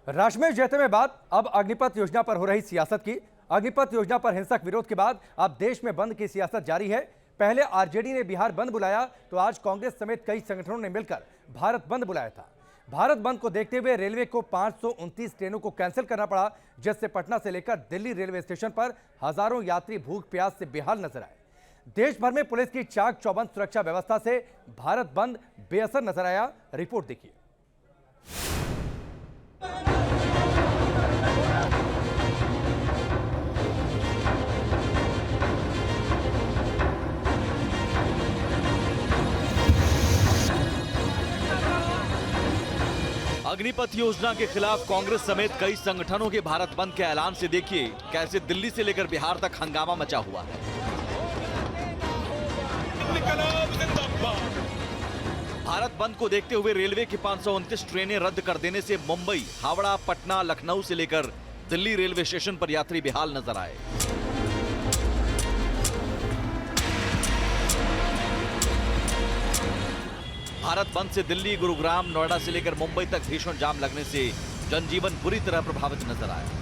राज्य में जैसे में बात अब अग्निपथ योजना पर हो रही सियासत की। अग्निपथ योजना पर हिंसक विरोध के बाद अब देश में बंद की सियासत जारी है। पहले आरजेडी ने बिहार बंद बुलाया तो आज कांग्रेस समेत कई संगठनों ने मिलकर भारत बंद बुलाया था। भारत बंद को देखते हुए रेलवे को 529 ट्रेनों को कैंसिल करना पड़ा, जिससे पटना से लेकर दिल्ली रेलवे स्टेशन पर हजारों यात्री भूख प्यास से बेहाल नजर आए। देश भर में पुलिस की चाक चौबंद सुरक्षा व्यवस्था से भारत बंद बेअसर नजर आया। रिपोर्ट देखिए। अग्निपथ योजना के खिलाफ कांग्रेस समेत कई संगठनों के भारत बंद के ऐलान से देखिए कैसे दिल्ली से लेकर बिहार तक हंगामा मचा हुआ है। भारत बंद को देखते हुए रेलवे की 529 ट्रेनें रद्द कर देने से मुंबई, हावड़ा, पटना, लखनऊ से लेकर दिल्ली रेलवे स्टेशन पर यात्री बेहाल नजर आए। भारत बंद से दिल्ली, गुरुग्राम, नोएडा से लेकर मुंबई तक भीषण जाम लगने से जनजीवन बुरी तरह प्रभावित नजर आया।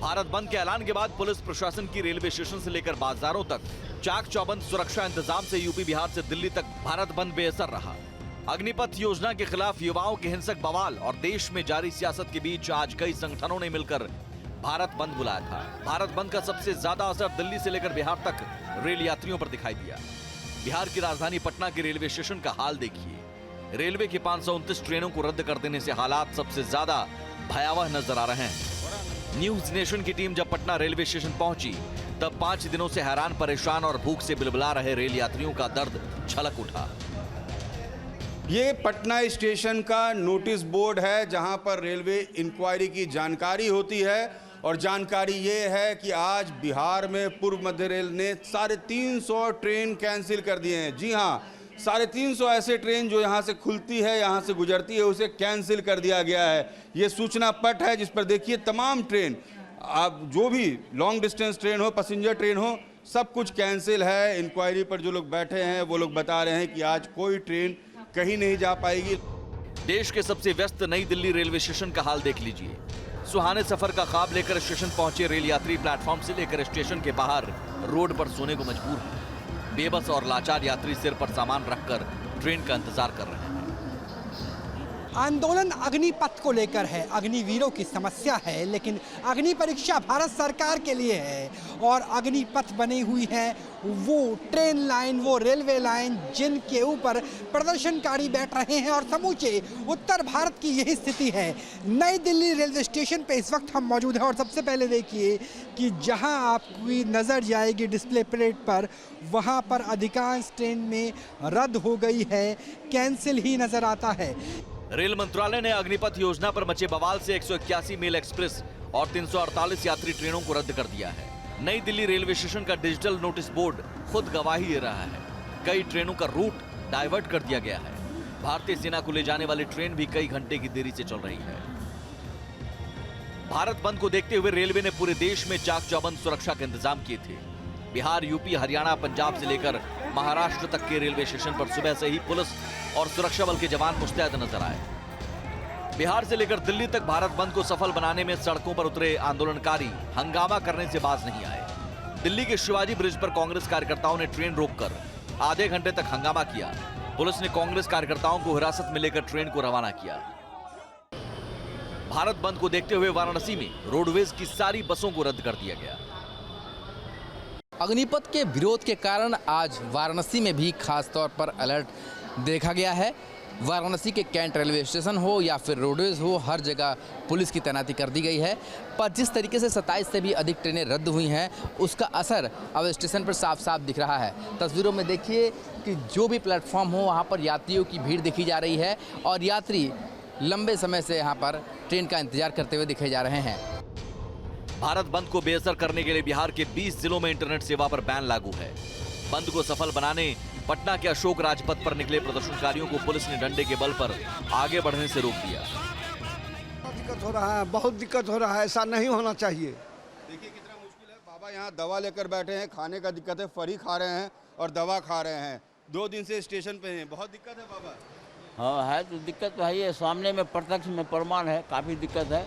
भारत बंद के ऐलान के बाद पुलिस प्रशासन की रेलवे स्टेशन से लेकर बाजारों तक चाक चौबंद सुरक्षा इंतजाम से यूपी, बिहार से दिल्ली तक भारत बंद बेअसर रहा। अग्निपथ योजना के खिलाफ युवाओं के हिंसक बवाल और देश में जारी सियासत के बीच आज कई संगठनों ने मिलकर भारत बंद बुलाया था। भारत बंद का सबसे ज्यादा असर दिल्ली से लेकर बिहार तक रेल यात्रियों पर दिखाई दिया। बिहार की राजधानी पटना के रेलवे स्टेशन का हाल देखिए। रेलवे की 529 ट्रेनों को रद्द कर देने से हालात सबसे ज्यादा भयावह नजर आ रहे हैं। न्यूज नेशन की टीम जब पटना रेलवे स्टेशन पहुंची तब 5 दिनों से हैरान, परेशान और भूख से बिलबिला रहे रेल यात्रियों का दर्द छलक उठा। ये पटना स्टेशन का नोटिस बोर्ड है जहां पर रेलवे इंक्वायरी की जानकारी होती है और जानकारी ये है कि आज बिहार में पूर्व मध्य रेल ने 350 ट्रेन कैंसिल कर दिए हैं। जी हां, 350 ऐसे ट्रेन जो यहां से खुलती है, यहां से गुजरती है, उसे कैंसिल कर दिया गया है। ये सूचना पट है जिस पर देखिए तमाम ट्रेन, आप जो भी लॉन्ग डिस्टेंस ट्रेन हो, पैसेंजर ट्रेन हो, सब कुछ कैंसिल है। इंक्वायरी पर जो लोग बैठे हैं वो लोग बता रहे हैं कि आज कोई ट्रेन कहीं नहीं जा पाएगी। देश के सबसे व्यस्त नई दिल्ली रेलवे स्टेशन का हाल देख लीजिए। सुहाने सफर का ख्वाब लेकर स्टेशन पहुंचे रेल यात्री प्लेटफॉर्म से लेकर स्टेशन के बाहर रोड पर सोने को मजबूर हैं। बेबस और लाचार यात्री सिर पर सामान रखकर ट्रेन का इंतजार कर रहे हैं। आंदोलन अग्निपथ को लेकर है। अग्निवीरों की समस्या है, लेकिन अग्नि परीक्षा भारत सरकार के लिए है और अग्निपथ बनी हुई है वो ट्रेन लाइन, वो रेलवे लाइन जिनके ऊपर प्रदर्शनकारी बैठ रहे हैं और समूचे उत्तर भारत की यही स्थिति है। नई दिल्ली रेलवे स्टेशन पे इस वक्त हम मौजूद हैं और सबसे पहले देखिए कि जहां आपकी नज़र जाएगी डिस्प्ले प्लेट पर, वहां पर अधिकांश ट्रेन में रद्द हो गई है, कैंसिल ही नजर आता है। रेल मंत्रालय ने अग्निपथ योजना पर मचे बवाल से 181 मेल एक्सप्रेस और 348 यात्री ट्रेनों को रद्द कर दिया है। नई दिल्ली रेलवे स्टेशन का डिजिटल नोटिस बोर्ड खुद गवाही दे रहा है। कई ट्रेनों का रूट डाइवर्ट कर दिया गया है। भारतीय सेना को ले जाने वाली ट्रेन भी कई घंटे की देरी से चल रही है। भारत बंद को देखते हुए रेलवे ने पूरे देश में चाक चौबंद सुरक्षा के इंतजाम किए थे। बिहार, यूपी, हरियाणा, पंजाब से लेकर महाराष्ट्र तक के रेलवे स्टेशन पर सुबह से ही पुलिस और सुरक्षा बल के जवान मुस्तैद नजर आए। बिहार से लेकर दिल्ली तक भारत बंद को सफल बनाने में सड़कों पर उतरे आंदोलनकारी हंगामा करने से बाज नहीं आए। दिल्ली के शिवाजी ब्रिज पर कांग्रेस कार्यकर्ताओं ने ट्रेन रोककर आधे घंटे तक हंगामा किया। पुलिस ने कांग्रेस कार्यकर्ताओं को हिरासत में लेकर ट्रेन को रवाना किया। भारत बंद को देखते हुए वाराणसी में रोडवेज की सारी बसों को रद्द कर दिया गया। अग्निपथ के विरोध के कारण आज वाराणसी में भी खास तौर पर अलर्ट देखा गया है। वाराणसी के कैंट रेलवे स्टेशन हो या फिर रोडवेज हो, हर जगह पुलिस की तैनाती कर दी गई है। पर जिस तरीके से 27 से भी अधिक ट्रेनें रद्द हुई हैं, उसका असर अब स्टेशन पर साफ साफ दिख रहा है। तस्वीरों में देखिए कि जो भी प्लेटफॉर्म हो वहाँ पर यात्रियों की भीड़ देखी जा रही है और यात्री लंबे समय से यहाँ पर ट्रेन का इंतजार करते हुए दिखे जा रहे हैं। भारत बंद को बेअसर करने के लिए बिहार के 20 जिलों में इंटरनेट सेवा पर बैन लागू है। बंद को सफल बनाने पटना के अशोक राजपथ पर निकले प्रदर्शनकारियों को पुलिस ने डंडे के बल पर आगे बढ़ने से रोक दिया। दिक्कत हो रहा है, बहुत दिक्कत हो रहा है, ऐसा नहीं होना चाहिए। देखिए कितना मुश्किल है। बाबा बाबा यहाँ दवा लेकर बैठे हैं, खाने का दिक्कत है, फरी खा रहे हैं और दवा खा रहे हैं। 2 दिन से स्टेशन पे हैं, बहुत दिक्कत है बाबा। हाँ है तो दिक्कत तो है ही है, सामने में प्रत्यक्ष में प्रमाण है, काफ़ी दिक्कत है।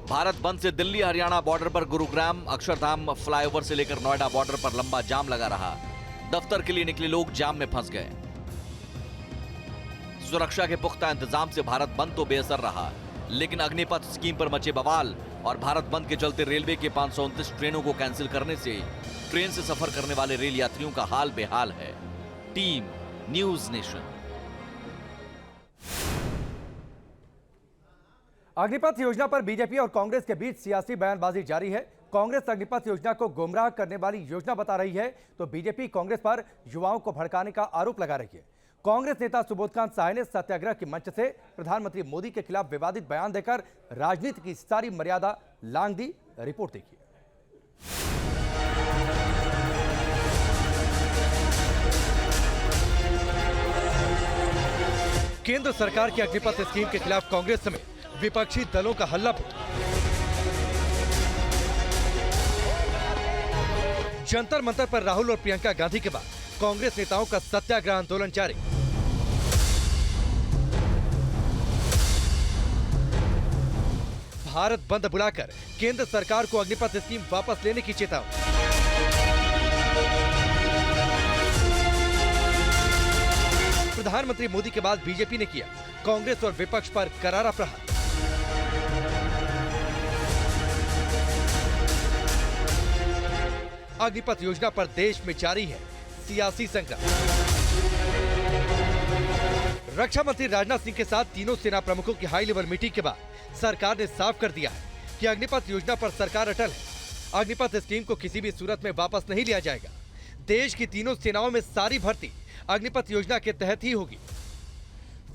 भारत बंद से दिल्ली हरियाणा बॉर्डर पर गुरुग्राम अक्षरधाम फ्लाईओवर से लेकर नोएडा बॉर्डर पर लंबा जाम लगा रहा। दफ्तर के लिए निकले लोग जाम में फंस गए। सुरक्षा के पुख्ता इंतजाम से भारत बंद तो बेअसर रहा, लेकिन अग्निपथ स्कीम पर मचे बवाल और भारत बंद के चलते रेलवे के 529 ट्रेनों को कैंसिल करने से ट्रेन से सफर करने वाले रेल यात्रियों का हाल बेहाल है। Team news nation. अग्निपथ योजना पर बीजेपी और कांग्रेस के बीच सियासी बयानबाजी जारी है। कांग्रेस अग्निपथ योजना को गुमराह करने वाली योजना बता रही है, तो बीजेपी कांग्रेस पर युवाओं को भड़काने का आरोप लगा रही है। कांग्रेस नेता सुबोधकांत साय ने सत्याग्रह के मंच से प्रधानमंत्री मोदी के खिलाफ विवादित बयान देकर राजनीति की सारी मर्यादा लांघ दी। रिपोर्ट देखिए। केंद्र सरकार की अग्निपथ स्कीम के खिलाफ कांग्रेस समेत विपक्षी दलों का हल्ला फूट। जंतर मंतर पर राहुल और प्रियंका गांधी के बाद कांग्रेस नेताओं का सत्याग्रह आंदोलन जारी। भारत बंद बुलाकर केंद्र सरकार को अग्निपथ स्कीम वापस लेने की चेतावनी। प्रधानमंत्री मोदी के बाद बीजेपी ने किया कांग्रेस और विपक्ष पर करारा प्रहार। अग्निपथ योजना पर देश में जारी है सियासी संग्राम। रक्षा मंत्री राजनाथ सिंह के साथ तीनों सेना प्रमुखों की हाई लेवल मीटिंग के बाद सरकार ने साफ कर दिया है कि अग्निपथ योजना पर सरकार अटल है। अग्निपथ स्कीम को किसी भी सूरत में वापस नहीं लिया जाएगा। देश की तीनों सेनाओं में सारी भर्ती अग्निपथ योजना के तहत ही होगी।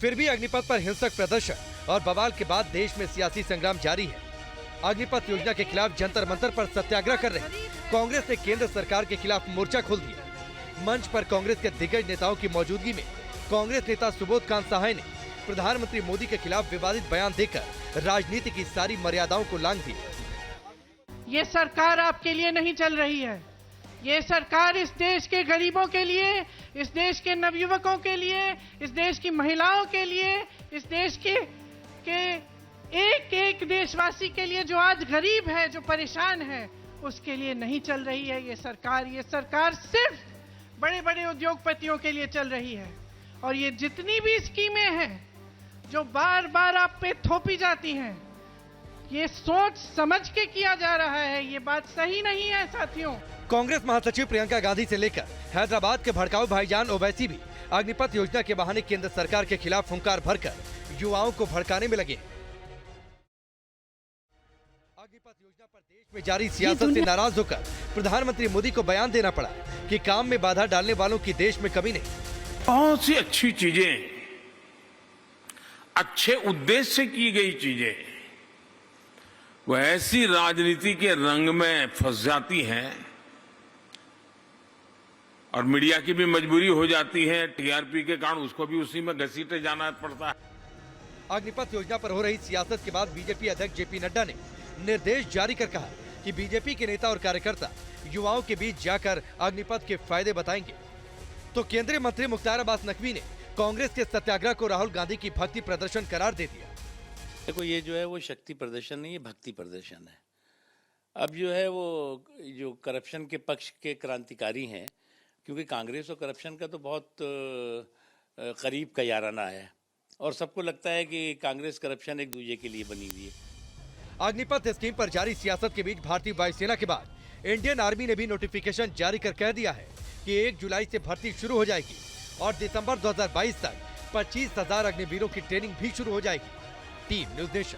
फिर भी अग्निपथ पर हिंसक प्रदर्शन और बवाल के बाद देश में सियासी संग्राम जारी है। अग्निपथ योजना के खिलाफ जंतर मंतर पर सत्याग्रह कर रहे कांग्रेस ने केंद्र सरकार के खिलाफ मोर्चा खोल दिया। मंच पर कांग्रेस के दिग्गज नेताओं की मौजूदगी में कांग्रेस नेता सुबोधकांत साय ने प्रधानमंत्री मोदी के खिलाफ विवादित बयान देकर राजनीति की सारी मर्यादाओं को लांघ दिया। ये सरकार आपके लिए नहीं चल रही है। ये सरकार इस देश के गरीबों के लिए, इस देश के नवयुवकों के लिए, इस देश की महिलाओं के लिए, इस देश के एक एक देशवासी के लिए जो आज गरीब है, जो परेशान है, उसके लिए नहीं चल रही है ये सरकार सिर्फ बड़े बड़े उद्योगपतियों के लिए चल रही है। और ये जितनी भी स्कीमें हैं जो बार बार आप पे थोपी जाती हैं, ये सोच समझ के किया जा रहा है। ये बात सही नहीं है साथियों। कांग्रेस महासचिव प्रियंका गांधी से लेकर हैदराबाद के भड़काऊ भाईजान ओवैसी भी अग्निपथ योजना के बहाने केंद्र सरकार के खिलाफ हुंकार भरकर युवाओं को भड़काने में लगे। अग्निपथ योजना पर देश में जारी सियासत से नाराज होकर प्रधानमंत्री मोदी को बयान देना पड़ा कि काम में बाधा डालने वालों की देश में कमी नहीं। बहुत सी अच्छी चीजें, अच्छे उद्देश्य से की गई चीजें, वो ऐसी राजनीति के रंग में फंस जाती हैं और मीडिया की भी मजबूरी हो जाती है, टीआरपी के कारण उसको भी उसी में घसीटे जाना पड़ता है। अग्निपथ योजना पर हो रही सियासत के बाद बीजेपी अध्यक्ष जेपी नड्डा ने निर्देश जारी कर कहा कि बीजेपी के नेता और कार्यकर्ता युवाओं के बीच जाकर अग्निपथ के फायदे बताएंगे। तो केंद्रीय मंत्री मुख्तार अब्बास नकवी ने कांग्रेस के सत्याग्रह को राहुल गांधी की भक्ति प्रदर्शन करार दे दिया। देखो, ये जो है वो शक्ति प्रदर्शन नहीं, ये भक्ति प्रदर्शन है। अब जो है वो जो करप्शन के पक्ष के क्रांतिकारी हैं, क्योंकि कांग्रेस और करप्शन का तो बहुत करीब का याराना है और सबको लगता है कि कांग्रेस करप्शन एक दूसरे के लिए बनी हुई है। अग्निपथ स्कीम पर जारी सियासत के बीच भारतीय वायुसेना के बाद इंडियन आर्मी ने भी नोटिफिकेशन जारी कर कह दिया है कि 1 जुलाई से भर्ती शुरू हो जाएगी और दिसंबर 2022 तक 25,000 अग्निवीरों की ट्रेनिंग भी शुरू हो जाएगी। Team news nation.